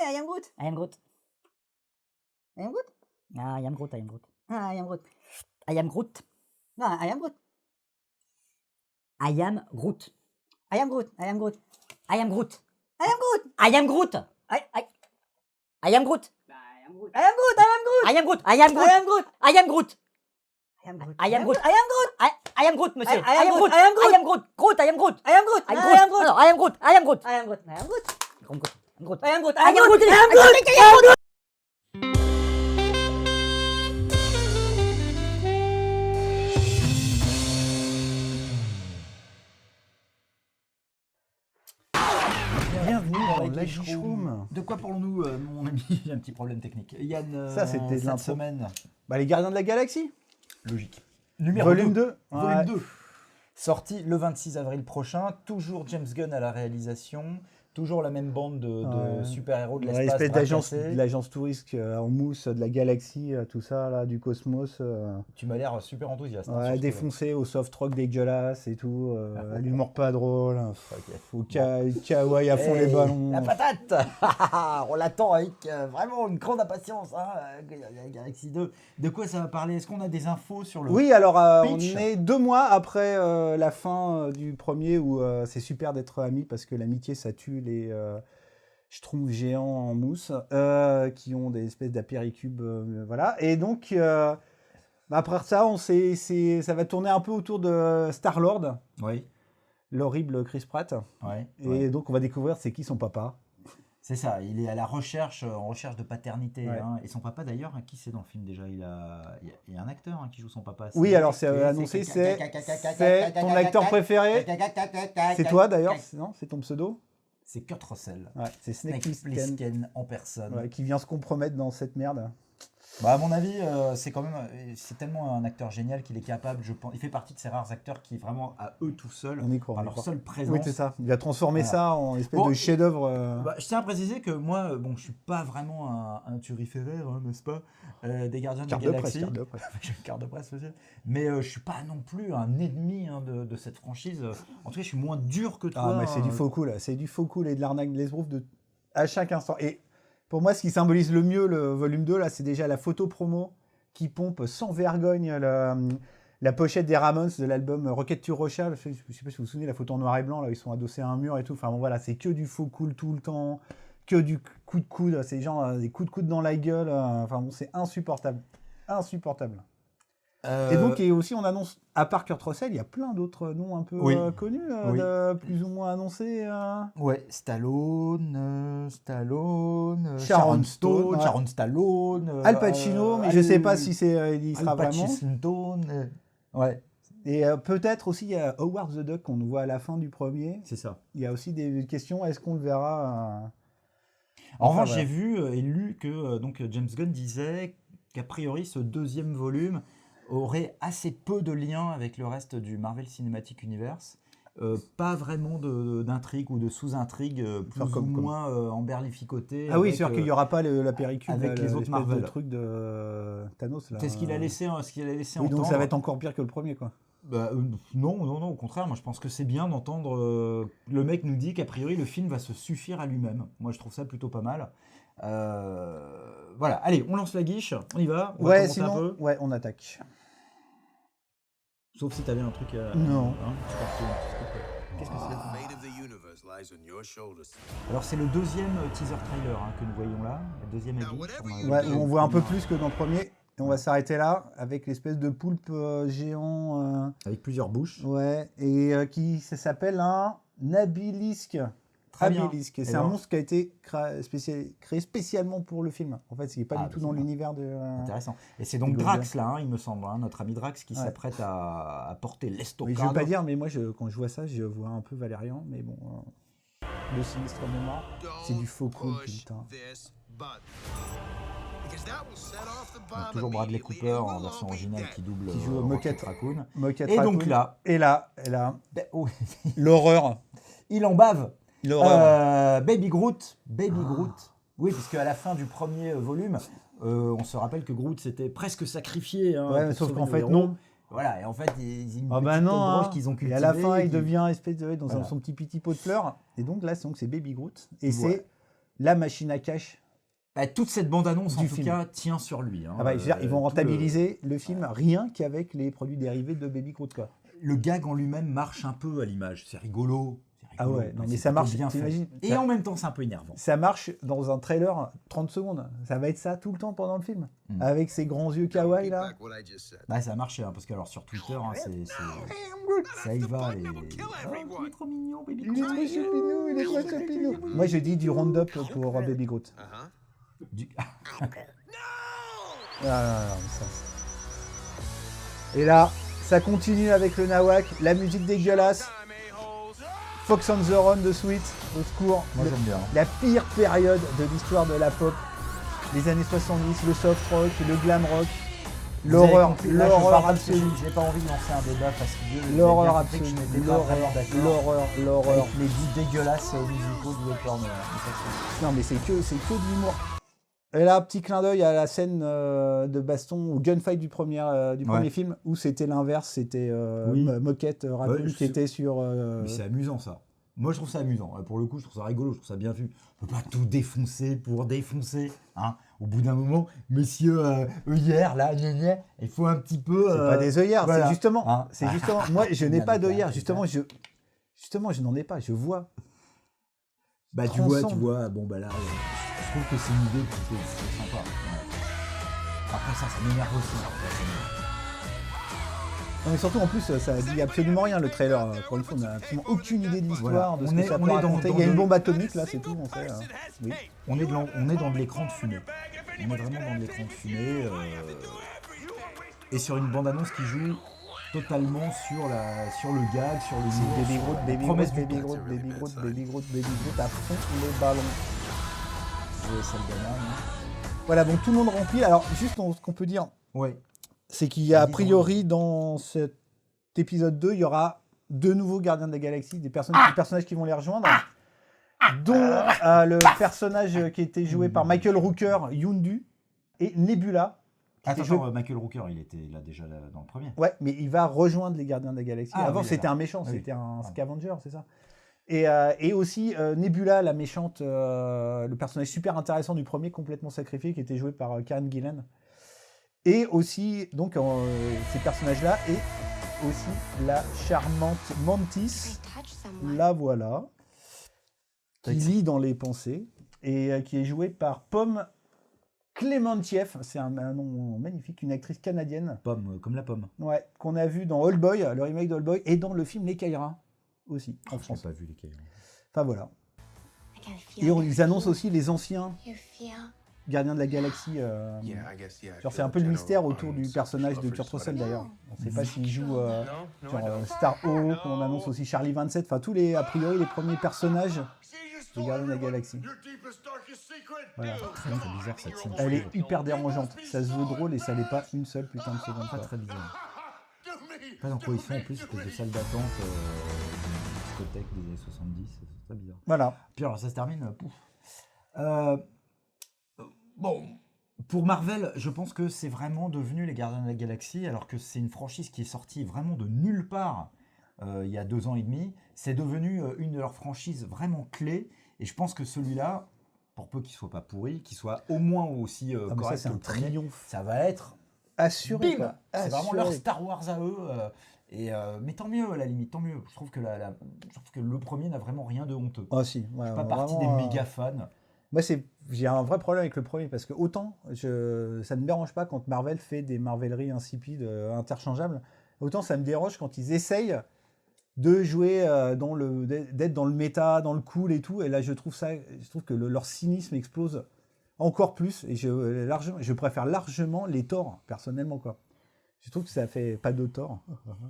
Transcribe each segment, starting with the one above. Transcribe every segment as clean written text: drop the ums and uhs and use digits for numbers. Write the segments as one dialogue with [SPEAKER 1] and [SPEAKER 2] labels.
[SPEAKER 1] I am Groot.
[SPEAKER 2] I am Groot.
[SPEAKER 1] I am Groot.
[SPEAKER 2] Ah, I am Groot, I am Groot.
[SPEAKER 1] Ah, I am Groot.
[SPEAKER 2] I am Groot.
[SPEAKER 1] No, I am Groot.
[SPEAKER 2] I am Groot.
[SPEAKER 1] I am Groot. I am Groot.
[SPEAKER 2] I am Groot.
[SPEAKER 1] I am Groot.
[SPEAKER 2] I am Groot. I am Groot.
[SPEAKER 1] I am Groot. I am Groot.
[SPEAKER 2] I am Groot. I am Groot.
[SPEAKER 1] I am Groot.
[SPEAKER 2] I am Groot.
[SPEAKER 1] I am Groot.
[SPEAKER 2] I am Groot.
[SPEAKER 1] I am Groot.
[SPEAKER 2] I am Groot, monsieur.
[SPEAKER 1] I am Groot. I am Groot.
[SPEAKER 2] I am Groot. Groot, I am Groot.
[SPEAKER 1] I am Groot.
[SPEAKER 2] I am
[SPEAKER 1] I am
[SPEAKER 2] Groot.
[SPEAKER 1] Groot.
[SPEAKER 2] No, I am Groot. I am Groot.
[SPEAKER 1] I am Groot. I am Groot.
[SPEAKER 2] I'm Groot. I'm Groot.
[SPEAKER 1] I am Groot.
[SPEAKER 2] I am Groot.
[SPEAKER 1] I am Groot.
[SPEAKER 2] I am Groot.
[SPEAKER 3] Bienvenue dans
[SPEAKER 4] Oh,
[SPEAKER 3] la
[SPEAKER 4] la
[SPEAKER 3] Geek
[SPEAKER 4] Geek-Room.
[SPEAKER 3] Room.
[SPEAKER 4] De quoi parlons-nous, mon ami? J'ai un petit problème technique. Yann,
[SPEAKER 3] Ça, c'était
[SPEAKER 4] cette
[SPEAKER 3] l'intro.
[SPEAKER 4] semaine,
[SPEAKER 3] Bah, les Gardiens de la Galaxie.
[SPEAKER 4] logique. Numéro
[SPEAKER 3] Volume
[SPEAKER 4] 2.
[SPEAKER 3] 2.
[SPEAKER 4] Volume
[SPEAKER 3] Ouais.
[SPEAKER 4] 2. Sorti le 26 avril prochain. Toujours James Gunn à la réalisation. Toujours la même bande de
[SPEAKER 3] Ouais.
[SPEAKER 4] super-héros de
[SPEAKER 3] Ouais,
[SPEAKER 4] l'espace.
[SPEAKER 3] L'espèce
[SPEAKER 4] bras
[SPEAKER 3] d'agence,
[SPEAKER 4] cassés.
[SPEAKER 3] de l'agence touriste en mousse de la galaxie, tout ça, là, du cosmos.
[SPEAKER 4] Tu m'as l'air super enthousiaste. hein,
[SPEAKER 3] Ouais,
[SPEAKER 4] sur ce
[SPEAKER 3] défoncé au soft rock dégueulasse et tout. L'humour pas drôle.
[SPEAKER 4] Ok.
[SPEAKER 3] Faut kawaii à fond les
[SPEAKER 4] Hey,
[SPEAKER 3] ballons.
[SPEAKER 4] La patate. On l'attend avec vraiment une grande impatience. Hein, Galaxy 2. De quoi ça va parler? Est-ce qu'on a des infos sur le...
[SPEAKER 3] Oui, alors on
[SPEAKER 4] pitch.
[SPEAKER 3] est 2 mois après la fin du premier où c'est super d'être amis parce que l'amitié ça tue les schtroumpfs géants en mousse qui ont des espèces d'apéricubes, voilà. Et donc après ça, ça va tourner un peu autour de Star-Lord,
[SPEAKER 4] Oui.
[SPEAKER 3] l'horrible Chris Pratt.
[SPEAKER 4] Ouais,
[SPEAKER 3] Et
[SPEAKER 4] ouais.
[SPEAKER 3] donc on va découvrir c'est qui son papa.
[SPEAKER 4] C'est ça, il est à la recherche, en recherche de paternité.
[SPEAKER 3] Ouais.
[SPEAKER 4] Hein. Et son papa d'ailleurs, qui c'est dans le film déjà? Il y a un acteur hein, qui joue son papa.
[SPEAKER 3] Oui, alors c'est annoncé, c'est ton acteur préféré. C'est toi d'ailleurs, non? C'est ton pseudo?
[SPEAKER 4] C'est Kurt Russell.
[SPEAKER 3] Ouais, c'est Snake Plissken.
[SPEAKER 4] Plissken en personne.
[SPEAKER 3] Ouais, qui vient se compromettre dans cette merde.
[SPEAKER 4] Bah, à mon avis, c'est quand même, c'est tellement un acteur génial qu'il est capable, je pense. Il fait partie de ces rares acteurs qui vraiment, à eux tout seuls,
[SPEAKER 3] On y croit.
[SPEAKER 4] par
[SPEAKER 3] on y
[SPEAKER 4] leur
[SPEAKER 3] croit.
[SPEAKER 4] seule présence.
[SPEAKER 3] Oui, c'est ça. Il va transformer
[SPEAKER 4] Voilà.
[SPEAKER 3] ça en espèce
[SPEAKER 4] Bon,
[SPEAKER 3] de chef-d'œuvre.
[SPEAKER 4] Bah, je tiens à préciser que moi, bon, je suis pas vraiment un turiféraire, hein, n'est-ce pas, des Gardiens de la
[SPEAKER 3] Carte de presse,
[SPEAKER 4] Galaxie.
[SPEAKER 3] carte de presse.
[SPEAKER 4] J'ai une carte de presse aussi. Mais je suis pas non plus un ennemi hein, de cette franchise. En tout cas, je suis moins dur que toi.
[SPEAKER 3] Ah, mais c'est du faux coup, là. C'est du faux coup et de l'arnaque de l'esbrouf à chaque instant. Et pour moi, ce qui symbolise le mieux le volume 2, là, c'est déjà la photo promo qui pompe sans vergogne la pochette des Ramones de l'album Rocket to Russia. Je sais pas si vous vous souvenez, la photo en noir et blanc, là, ils sont adossés à un mur et tout. Enfin bon, voilà, c'est que du faux cool tout le temps, que du coup de coude. C'est genre des coups de coude dans la gueule. Enfin bon, c'est insupportable. Insupportable. Et donc, et aussi, on annonce, à part Kurt Russell, il y a plein d'autres noms un peu
[SPEAKER 4] Oui.
[SPEAKER 3] connus,
[SPEAKER 4] Oui.
[SPEAKER 3] plus ou moins annoncés.
[SPEAKER 4] Ouais, Stallone,
[SPEAKER 3] Sharon Stone, ouais.
[SPEAKER 4] Sharon Stallone,
[SPEAKER 3] Al Pacino, mais je sais pas si il sera
[SPEAKER 4] Al
[SPEAKER 3] vraiment.
[SPEAKER 4] Pacino, ouais,
[SPEAKER 3] Et peut-être aussi, il y a Howard the Duck qu'on voit à la fin du premier.
[SPEAKER 4] c'est ça.
[SPEAKER 3] Il y a aussi des questions, est-ce qu'on le verra
[SPEAKER 4] En
[SPEAKER 3] Enfin,
[SPEAKER 4] revanche,
[SPEAKER 3] voilà.
[SPEAKER 4] j'ai vu et lu que donc James Gunn disait qu'a priori ce deuxième volume aurait assez peu de liens avec le reste du Marvel Cinematic Universe. Pas vraiment d'intrigue ou de sous-intrigue plus
[SPEAKER 3] Genre
[SPEAKER 4] ou
[SPEAKER 3] comme-
[SPEAKER 4] moins emberlificotée.
[SPEAKER 3] Ah oui,
[SPEAKER 4] avec,
[SPEAKER 3] c'est-à-dire qu'il n'y aura pas la péricule
[SPEAKER 4] avec les autres
[SPEAKER 3] l'espèce
[SPEAKER 4] Marvel.
[SPEAKER 3] de truc de Thanos. Là.
[SPEAKER 4] C'est ce qu'il a laissé,
[SPEAKER 3] Oui,
[SPEAKER 4] entendre.
[SPEAKER 3] donc ça va être encore pire que le premier, quoi.
[SPEAKER 4] Bah, non, au contraire, moi je pense que c'est bien d'entendre le mec nous dit qu'a priori le film va se suffire à lui-même. Moi je trouve ça plutôt pas mal. Voilà, allez, on lance la guiche, on y va, on va
[SPEAKER 3] Ouais,
[SPEAKER 4] commencer un
[SPEAKER 3] sinon,
[SPEAKER 4] peu.
[SPEAKER 3] ouais, on attaque.
[SPEAKER 4] Sauf si t'avais un truc à...
[SPEAKER 3] Non.
[SPEAKER 4] Hein, tu partais. Qu'est-ce que c'est?
[SPEAKER 5] fate of the universe lies on your shoulders.
[SPEAKER 4] Alors c'est le deuxième teaser trailer hein, que nous voyons là, la deuxième avis.
[SPEAKER 3] Ouais, on voit un peu plus que dans le premier. Et on va s'arrêter là, avec l'espèce de poulpe géant.
[SPEAKER 4] Avec plusieurs bouches.
[SPEAKER 3] Ouais, et ça s'appelle un Nabilisk.
[SPEAKER 4] Très bien.
[SPEAKER 3] Nabilisk.
[SPEAKER 4] Et
[SPEAKER 3] C'est un
[SPEAKER 4] alors
[SPEAKER 3] monstre qui a été créé spécialement pour le film. En fait, c'est pas
[SPEAKER 4] Ah,
[SPEAKER 3] du tout
[SPEAKER 4] bah,
[SPEAKER 3] dans
[SPEAKER 4] c'est bien.
[SPEAKER 3] l'univers de.
[SPEAKER 4] Intéressant. Et c'est donc
[SPEAKER 3] du
[SPEAKER 4] Drax là, hein, il me semble, hein, notre ami Drax qui
[SPEAKER 3] Ouais.
[SPEAKER 4] s'apprête à porter
[SPEAKER 3] Mais
[SPEAKER 4] l'estocade.
[SPEAKER 3] je veux pas dire, mais moi, quand je vois ça, je vois un peu Valérian. Mais bon, de sinistre mémoire. C'est du faux cool, putain.
[SPEAKER 4] Donc, toujours Bradley Cooper en version originale qui double
[SPEAKER 3] Qui joue
[SPEAKER 4] Rocket
[SPEAKER 3] Moquette.
[SPEAKER 4] Raccoon.
[SPEAKER 3] Moquette
[SPEAKER 4] Et donc
[SPEAKER 3] Raccoon.
[SPEAKER 4] là,
[SPEAKER 3] Et là,
[SPEAKER 4] ben, oh,
[SPEAKER 3] l'horreur.
[SPEAKER 4] il en bave.
[SPEAKER 3] L'horreur.
[SPEAKER 4] Baby Groot. Oui, puisque à la fin du premier volume, on se rappelle que Groot s'était presque sacrifié. Hein,
[SPEAKER 3] Ouais,
[SPEAKER 4] pour
[SPEAKER 3] mais sauf
[SPEAKER 4] sauver
[SPEAKER 3] qu'en
[SPEAKER 4] nos
[SPEAKER 3] fait,
[SPEAKER 4] héros.
[SPEAKER 3] non.
[SPEAKER 4] Voilà, et en fait, ils une
[SPEAKER 3] Ah
[SPEAKER 4] petite
[SPEAKER 3] bah non,
[SPEAKER 4] broche
[SPEAKER 3] hein.
[SPEAKER 4] qu'ils ont
[SPEAKER 3] Et
[SPEAKER 4] cultivée.
[SPEAKER 3] à la fin, il
[SPEAKER 4] qui-
[SPEAKER 3] devient espèce de dans
[SPEAKER 4] Voilà.
[SPEAKER 3] son petit pot de fleurs. Et donc là, c'est Baby Groot. Et
[SPEAKER 4] Ouais.
[SPEAKER 3] c'est la machine à cash.
[SPEAKER 4] Bah, toute cette bande-annonce, en
[SPEAKER 3] Du
[SPEAKER 4] tout
[SPEAKER 3] film.
[SPEAKER 4] cas, tient sur lui. Hein.
[SPEAKER 3] Ah bah, je veux dire, ils vont
[SPEAKER 4] Tout
[SPEAKER 3] rentabiliser le film rien qu'avec les produits dérivés de Baby Groot, quoi.
[SPEAKER 4] Le gag en lui-même marche un peu à l'image. C'est rigolo.
[SPEAKER 3] Ah ouais, non, mais
[SPEAKER 4] c'est
[SPEAKER 3] ça
[SPEAKER 4] plutôt
[SPEAKER 3] marche,
[SPEAKER 4] bien fait.
[SPEAKER 3] t'imagines,
[SPEAKER 4] Et
[SPEAKER 3] ça-
[SPEAKER 4] en même temps, c'est un peu énervant.
[SPEAKER 3] Ça marche dans un trailer 30 secondes. Ça va être ça tout le temps pendant le film.
[SPEAKER 4] Mm.
[SPEAKER 3] Avec ses grands yeux
[SPEAKER 5] Don't
[SPEAKER 3] kawaii,
[SPEAKER 5] repeat
[SPEAKER 3] là.
[SPEAKER 5] back what I just said.
[SPEAKER 4] Bah, ça a marché, hein, parce que alors, sur Twitter, hein, ça y va. Et... Oh, il est trop mignon, Baby
[SPEAKER 3] Il est
[SPEAKER 4] Groot.
[SPEAKER 3] trop choupinou, il est trop choupinou. Moi, je dis du Roundup pour Baby Groot.
[SPEAKER 5] Uh-huh.
[SPEAKER 4] Du-
[SPEAKER 3] Ah, non, mais ça, et là, ça continue avec le Nawak, la musique dégueulasse. Fox on the Run de Sweet, au secours.
[SPEAKER 4] Moi, j'aime bien.
[SPEAKER 3] La pire période de l'histoire de la pop. Les années 70, le soft rock, le glam rock,
[SPEAKER 4] Vous avez
[SPEAKER 3] l'horreur,
[SPEAKER 4] compris, là, je
[SPEAKER 3] l'horreur
[SPEAKER 4] parle parce que
[SPEAKER 3] absolue.
[SPEAKER 4] J'ai pas envie de lancer un débat fastidieux. Vous avez
[SPEAKER 3] L'horreur
[SPEAKER 4] bien compris que
[SPEAKER 3] absolue,
[SPEAKER 4] je n'étais pas vraiment d'accord
[SPEAKER 3] l'horreur.
[SPEAKER 4] avec les goûts dégueulasses musicaux du Wake Warner.
[SPEAKER 3] Non, mais c'est que de l'humour. Et là, petit clin d'œil à la scène de baston ou gunfight du premier film, où c'était l'inverse, c'était
[SPEAKER 4] Oui.
[SPEAKER 3] Moquette Raccoon
[SPEAKER 4] Ouais, je
[SPEAKER 3] qui
[SPEAKER 4] sais.
[SPEAKER 3] était sur...
[SPEAKER 4] Mais c'est amusant ça. Moi je trouve ça amusant. Pour le coup, je trouve ça rigolo, je trouve ça bien vu. On peut pas tout défoncer pour défoncer. Hein. Au bout d'un moment, monsieur œillère, là, gna gna, il faut un petit peu.
[SPEAKER 3] C'est pas des œillères,
[SPEAKER 4] voilà.
[SPEAKER 3] c'est justement...
[SPEAKER 4] Hein.
[SPEAKER 3] C'est justement... Moi, je n'ai
[SPEAKER 4] Non,
[SPEAKER 3] pas
[SPEAKER 4] mais
[SPEAKER 3] d'œillères.
[SPEAKER 4] t'as-
[SPEAKER 3] Justement, je n'en ai pas. Je vois.
[SPEAKER 4] Bah tu
[SPEAKER 3] Transcende.
[SPEAKER 4] vois, bon bah là, je trouve que c'est une idée plutôt sympa. Ouais. Après ça m'énerve aussi. Hein.
[SPEAKER 3] Non, mais surtout, en plus, ça dit absolument rien, le trailer. Pour une fois, on n'a absolument aucune idée de l'histoire,
[SPEAKER 4] Voilà.
[SPEAKER 3] de ce
[SPEAKER 4] On
[SPEAKER 3] que
[SPEAKER 4] est-
[SPEAKER 3] ça
[SPEAKER 4] on
[SPEAKER 3] peut
[SPEAKER 4] est dans-
[SPEAKER 3] raconter.
[SPEAKER 4] dans
[SPEAKER 3] Il y a une
[SPEAKER 4] le-
[SPEAKER 3] bombe atomique, là, c'est tout, on sait. Oui.
[SPEAKER 4] On est dans de l'écran de fumée. On est vraiment dans de l'écran de fumée. Et sur une bande-annonce qui joue totalement sur le gag, sur le
[SPEAKER 3] C'est Baby Groot,
[SPEAKER 4] la
[SPEAKER 3] Baby
[SPEAKER 4] promesse
[SPEAKER 3] Groot,
[SPEAKER 4] du
[SPEAKER 3] Baby
[SPEAKER 4] temps.
[SPEAKER 3] Groot, Baby Groot, Baby Groot, Baby Groot, à fond les ballons.
[SPEAKER 4] Je celle d'Anna,
[SPEAKER 3] Voilà, donc tout le monde remplit. Alors, juste ce qu'on peut dire,
[SPEAKER 4] non Ouais.
[SPEAKER 3] c'est qu'il y a a
[SPEAKER 4] Vas-y,
[SPEAKER 3] priori dans cet épisode 2, il y aura 2 nouveaux gardiens de la galaxie, des personnages qui vont les rejoindre, dont le personnage qui était joué par Michael Rooker, Yondu, et Nebula. qui était joué-
[SPEAKER 4] Attends, Michael Rooker, il était là déjà dans le premier.
[SPEAKER 3] Ouais, mais il va rejoindre les gardiens de la galaxie.
[SPEAKER 4] Ah,
[SPEAKER 3] Avant,
[SPEAKER 4] oui,
[SPEAKER 3] c'était
[SPEAKER 4] d'accord.
[SPEAKER 3] un méchant,
[SPEAKER 4] Oui.
[SPEAKER 3] c'était un
[SPEAKER 4] Pardon.
[SPEAKER 3] scavenger, c'est ça. Et aussi Nebula, la méchante, le personnage super intéressant du premier, complètement sacrifié, qui était joué par Karen Gillan. Et aussi, donc, ces personnages-là, et aussi la charmante Mantis, la voilà, qui lit dans les pensées, et qui est jouée par Pomme Clémentieff. C'est un nom magnifique, une actrice canadienne.
[SPEAKER 4] Pomme, comme la pomme.
[SPEAKER 3] Ouais, qu'on a vu dans Old Boy, le remake d'Old Boy, et dans le film Les Caïras aussi, en
[SPEAKER 4] Je n'ai
[SPEAKER 3] France.
[SPEAKER 4] pas vu les cailloux.
[SPEAKER 3] Enfin voilà. Et ils annoncent aussi les anciens Gardiens de la Galaxie.
[SPEAKER 5] Yeah, I guess, yeah. I
[SPEAKER 3] Genre, c'est
[SPEAKER 5] feel
[SPEAKER 3] un peu le
[SPEAKER 5] general
[SPEAKER 3] mystère autour du
[SPEAKER 5] buns,
[SPEAKER 3] personnage de
[SPEAKER 5] stuffers,
[SPEAKER 3] Kurt Russell
[SPEAKER 5] sweater.
[SPEAKER 3] d'ailleurs. On ne sait pas s'il joue
[SPEAKER 5] No, no,
[SPEAKER 3] genre,
[SPEAKER 5] I don't.
[SPEAKER 3] Star Hawk, on annonce aussi Charlie 27, enfin tous les, a priori, les premiers personnages des Gardiens de la Galaxie. Voilà.
[SPEAKER 4] C'est bizarre cette scène.
[SPEAKER 3] Elle est hyper dérangeante. Ça se veut drôle et ça l'est pas une seule putain de seconde.
[SPEAKER 4] Très
[SPEAKER 3] quoi.
[SPEAKER 4] très bizarre. Je sais pas dans quoi ils sont en plus, espèce de salle d'attente d'une discothèque des années 70, c'est très bizarre.
[SPEAKER 3] Voilà.
[SPEAKER 4] Puis alors ça se termine, pouf. Bon, pour Marvel, je pense que c'est vraiment devenu les Gardiens de la Galaxie, alors que c'est une franchise qui est sortie vraiment de nulle part il y a 2 ans et demi. C'est devenu une de leurs franchises vraiment clés, et je pense que celui-là, pour peu qu'il soit pas pourri, qu'il soit au moins aussi
[SPEAKER 3] Ah, mais ça,
[SPEAKER 4] correct
[SPEAKER 3] c'est
[SPEAKER 4] que
[SPEAKER 3] un
[SPEAKER 4] le premier,
[SPEAKER 3] triomphe.
[SPEAKER 4] ça va être
[SPEAKER 3] Assuré.
[SPEAKER 4] bim,
[SPEAKER 3] quoi.
[SPEAKER 4] c'est vraiment
[SPEAKER 3] Assuré.
[SPEAKER 4] leur Star Wars à eux. Mais tant mieux à la limite, tant mieux. Je trouve que le premier n'a vraiment rien de honteux.
[SPEAKER 3] Ah si. Ouais,
[SPEAKER 4] Je suis pas partie des
[SPEAKER 3] vraiment,
[SPEAKER 4] méga fans.
[SPEAKER 3] Moi, j'ai un vrai problème avec le premier parce que autant ça ne me dérange pas quand Marvel fait des marveleries insipides, interchangeables, autant ça me dérange quand ils essayent de jouer d'être dans le méta, dans le cool et tout. Et là, je trouve que leur cynisme explose encore plus. Et je préfère largement les torts personnellement quoi. Je trouve que ça fait pas de tort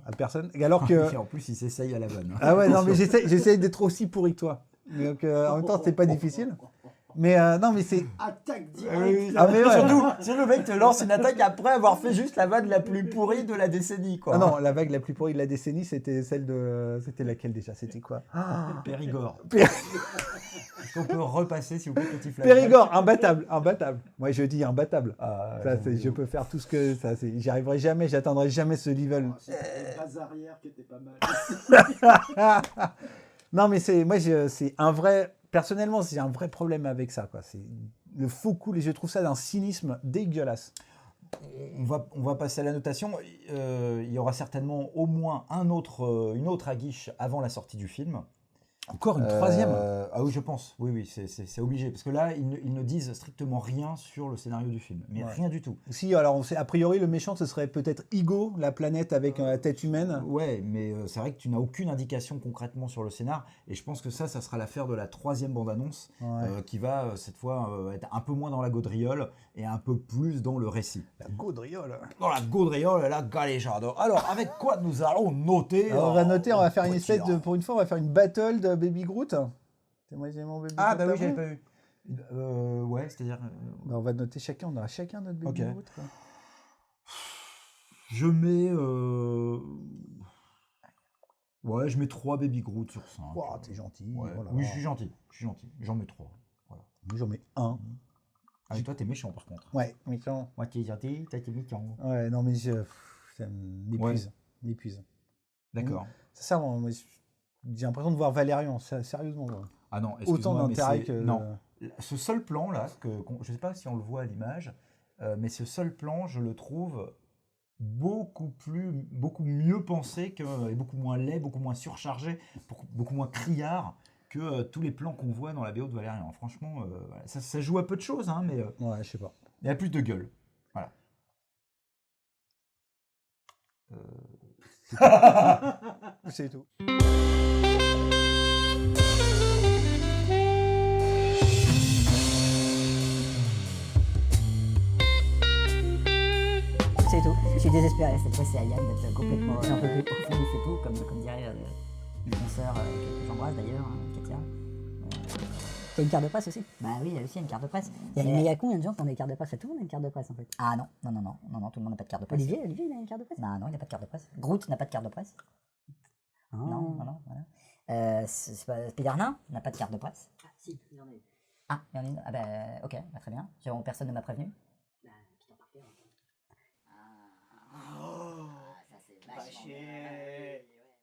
[SPEAKER 3] à personne. Alors que
[SPEAKER 4] En plus, il s'essaye à la vanne. hein.
[SPEAKER 3] ah ouais non mais j'essaie d'être aussi pourri que toi. Donc en même temps c'est pas difficile. Mais non mais c'est
[SPEAKER 1] Attaque
[SPEAKER 3] ah
[SPEAKER 1] directe.
[SPEAKER 3] mais ouais.
[SPEAKER 4] Surtout, si le mec te lance une attaque après avoir fait juste la vanne la plus pourrie de la décennie, quoi.
[SPEAKER 3] Ah non, la vague la plus pourrie de la décennie, c'était c'était laquelle déjà? C'était quoi?
[SPEAKER 4] Périgord.
[SPEAKER 3] Péri-
[SPEAKER 4] Est-ce qu'on peut repasser, s'il vous plaît, petit flash?
[SPEAKER 3] Périgord, imbattable, imbattable. Moi je dis imbattable.
[SPEAKER 4] Ah,
[SPEAKER 3] Ça, je peux faire tout ce que ça. J'y arriverai jamais, j'atteindrai jamais ce level.
[SPEAKER 1] C'était une base arrière qui était pas mal.
[SPEAKER 3] Non mais c'est un vrai Personnellement, c'est un vrai problème avec ça, quoi. C'est le faux cool et je trouve ça d'un cynisme dégueulasse.
[SPEAKER 4] On va passer à la notation. Il y aura certainement au moins une autre aguiche avant la sortie du film.
[SPEAKER 3] Encore une troisième.
[SPEAKER 4] Ah oui, je pense. Oui, c'est obligé. Parce que là, ils ne disent strictement rien sur le scénario du film. Mais
[SPEAKER 3] Ouais.
[SPEAKER 4] rien du tout.
[SPEAKER 3] Si, alors on sait, a priori, le méchant, ce serait peut-être Ego, la planète avec la tête humaine.
[SPEAKER 4] Ouais, mais c'est vrai que tu n'as aucune indication concrètement sur le scénar. Et je pense que ça sera l'affaire de la troisième bande-annonce
[SPEAKER 3] Ouais.
[SPEAKER 4] qui va, cette fois, être un peu moins dans la gaudriole et un peu plus dans le récit.
[SPEAKER 3] La gaudriole.
[SPEAKER 4] Dans la gaudriole et la galéjade. Alors, avec quoi nous allons noter
[SPEAKER 3] Alors, on va noter, on va faire une
[SPEAKER 4] petit
[SPEAKER 3] espèce de,
[SPEAKER 4] art.
[SPEAKER 3] pour une fois, on va faire une battle de Baby Groot. C'est moi, j'ai mon Baby
[SPEAKER 4] Ah,
[SPEAKER 3] Groot
[SPEAKER 4] bah
[SPEAKER 3] à
[SPEAKER 4] oui, j'avais
[SPEAKER 3] vous.
[SPEAKER 4] pas vu. Ouais, c'est-à-dire.
[SPEAKER 3] Bah, on va noter chacun, on aura chacun notre Baby
[SPEAKER 4] Ok.
[SPEAKER 3] Groot, quoi.
[SPEAKER 4] Je mets. Ouais, je mets 3 Baby Groot sur 5.
[SPEAKER 3] Wow, t'es gentil.
[SPEAKER 4] Ouais.
[SPEAKER 3] Oh là
[SPEAKER 4] Oui,
[SPEAKER 3] là.
[SPEAKER 4] je suis gentil. J'en mets 3. Voilà.
[SPEAKER 3] Moi, j'en mets un.
[SPEAKER 4] Ah, mais toi, t'es méchant par contre.
[SPEAKER 3] Ouais, méchant.
[SPEAKER 4] Moi, t'es gentil, toi, t'es méchant.
[SPEAKER 3] Ouais, non, mais ça m'épuise. M'épuise.
[SPEAKER 4] D'accord.
[SPEAKER 3] C'est ça, moi, j'ai l'impression de voir Valérian, sérieusement. Moi.
[SPEAKER 4] Ah non,
[SPEAKER 3] Autant
[SPEAKER 4] excuse-moi, mais
[SPEAKER 3] d'intérêt
[SPEAKER 4] c'est-
[SPEAKER 3] que.
[SPEAKER 4] Non. Ce seul plan là, je sais pas si on le voit à l'image, mais ce seul plan, je le trouve beaucoup mieux pensé et beaucoup moins laid, beaucoup moins surchargé, beaucoup moins criard que tous les plans qu'on voit dans la BO de Valérian. Franchement, voilà, ça joue à peu de choses, hein, mais
[SPEAKER 3] Ouais, je sais pas.
[SPEAKER 4] il y a plus de gueule. Voilà.
[SPEAKER 3] C'est tout.
[SPEAKER 2] C'est tout. Je suis désespéré. Cette fois, c'est à Yann d'être complètement. J'en peux plus. Au fond, il fait tout, comme dirait une consoeur que j'embrasse d'ailleurs, hein, Katia. T'as une carte de presse aussi? Bah oui, elle aussi a une carte de presse. Il y a une méga con, il y a des gens qui ont des cartes de presse. Tout le monde a une carte de presse en fait. Ah non, non, tout le monde n'a pas de carte de presse. Olivier, il a une carte de presse? Bah non, il n'a pas de carte de presse. Groot n'a pas de carte de presse. Non, voilà. Spider-Man n'a pas de carte de presse.
[SPEAKER 1] Ah, si, il en a eu.
[SPEAKER 2] Ah, il y en a une. Ah bah ok, bah, très bien. Personne ne m'a prévenu.
[SPEAKER 1] Bah, Peter Parker.
[SPEAKER 2] Ça c'est vachement bien.